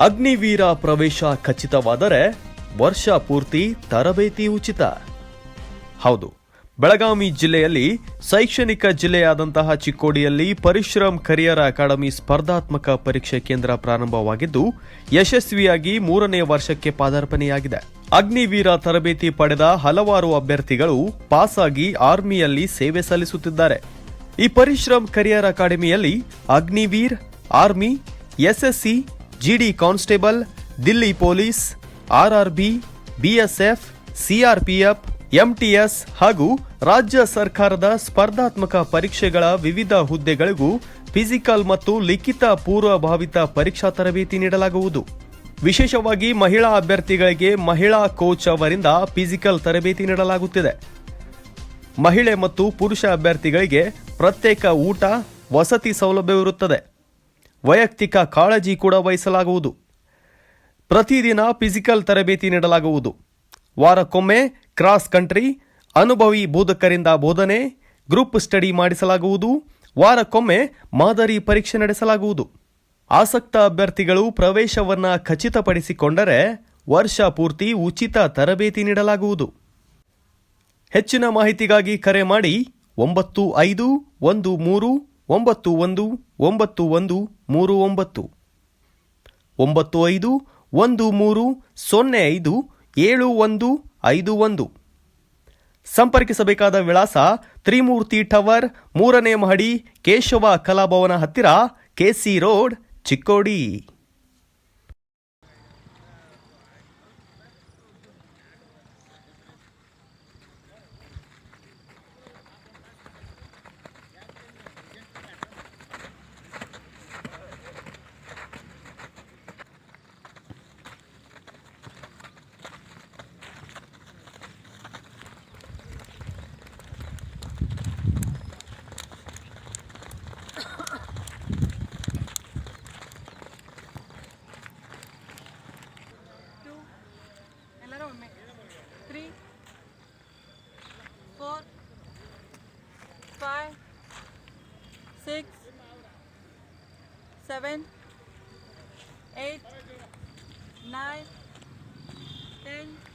ಅಗ್ನಿವೀರ ಪ್ರವೇಶ ಖಚಿತವಾದರೆ ವರ್ಷ ಪೂರ್ತಿ ತರಬೇತಿ ಉಚಿತ. ಹೌದು, ಬೆಳಗಾವಿ ಜಿಲ್ಲೆಯಲ್ಲಿ ಶೈಕ್ಷಣಿಕ ಜಿಲ್ಲೆಯಾದಂತಹ ಚಿಕ್ಕೋಡಿಯಲ್ಲಿ ಪರಿಶ್ರಮ್ ಕರಿಯರ್ ಅಕಾಡೆಮಿ ಸ್ಪರ್ಧಾತ್ಮಕ ಪರೀಕ್ಷೆ ಕೇಂದ್ರ ಪ್ರಾರಂಭವಾಗಿದ್ದು ಯಶಸ್ವಿಯಾಗಿ 3ನೇ ವರ್ಷಕ್ಕೆ ಪಾದಾರ್ಪಣೆಯಾಗಿದೆ. ಅಗ್ನಿವೀರ ತರಬೇತಿ ಪಡೆದ ಹಲವಾರು ಅಭ್ಯರ್ಥಿಗಳು ಪಾಸ್ ಆಗಿ ಆರ್ಮಿಯಲ್ಲಿ ಸೇವೆ ಸಲ್ಲಿಸುತ್ತಿದ್ದಾರೆ. ಈ ಪರಿಶ್ರಮ್ ಕರಿಯರ್ ಅಕಾಡೆಮಿಯಲ್ಲಿ Agniveer, army, SSC, GD constable, Delhi police, RRB, BSF, CRPF, MTS ಹಾಗೂ ರಾಜ್ಯ ಸರ್ಕಾರದ ಸ್ಪರ್ಧಾತ್ಮಕ ಪರೀಕ್ಷೆಗಳ ವಿವಿಧ ಹುದ್ದೆಗಳಿಗೂ ಫಿಸಿಕಲ್ ಮತ್ತು ಲಿಖಿತ ಪೂರ್ವಭಾವಿತ ಪರೀಕ್ಷಾ ತರಬೇತಿ ನೀಡಲಾಗುವುದು. ವಿಶೇಷವಾಗಿ ಮಹಿಳಾ ಅಭ್ಯರ್ಥಿಗಳಿಗೆ ಮಹಿಳಾ ಕೋಚ್ ಅವರಿಂದ ಫಿಸಿಕಲ್ ತರಬೇತಿ ನೀಡಲಾಗುತ್ತಿದೆ. ಮಹಿಳೆ ಮತ್ತು ಪುರುಷ ಅಭ್ಯರ್ಥಿಗಳಿಗೆ ಪ್ರತ್ಯೇಕ ಊಟ, ವಸತಿ ಸೌಲಭ್ಯವಿರುತ್ತದೆ. ವೈಯಕ್ತಿಕ ಕಾಳಜಿ ಕೂಡ ವಹಿಸಲಾಗುವುದು. ಪ್ರತಿದಿನ ಫಿಸಿಕಲ್ ತರಬೇತಿ ನೀಡಲಾಗುವುದು. ವಾರಕ್ಕೊಮ್ಮೆ ಕ್ರಾಸ್ ಕಂಟ್ರಿ, ಅನುಭವಿ ಬೋಧಕರಿಂದ ಬೋಧನೆ, ಗ್ರೂಪ್ ಸ್ಟಡಿ ಮಾಡಿಸಲಾಗುವುದು. ವಾರಕ್ಕೊಮ್ಮೆ ಮಾದರಿ ಪರೀಕ್ಷೆ ನಡೆಸಲಾಗುವುದು. ಆಸಕ್ತ ಅಭ್ಯರ್ಥಿಗಳು ಪ್ರವೇಶವನ್ನು ಖಚಿತಪಡಿಸಿಕೊಂಡರೆ ವರ್ಷ ಪೂರ್ತಿ ಉಚಿತ ತರಬೇತಿ ನೀಡಲಾಗುವುದು. ಹೆಚ್ಚಿನ ಮಾಹಿತಿಗಾಗಿ ಕರೆ ಮಾಡಿ 9513919139 9513057151. ಸಂಪರ್ಕಿಸಬೇಕಾದ ವಿಳಾಸ ತ್ರಿಮೂರ್ತಿ ಟವರ್, 3ನೇ ಮಹಡಿ, ಕೇಶವ ಕಲಾಭವನ ಹತ್ತಿರ, ಕೆಸಿ ರೋಡ್, ಚಿಕ್ಕೋಡಿ. ಎಲ್ಲರೂ 3 4 5 6 7 8 9 10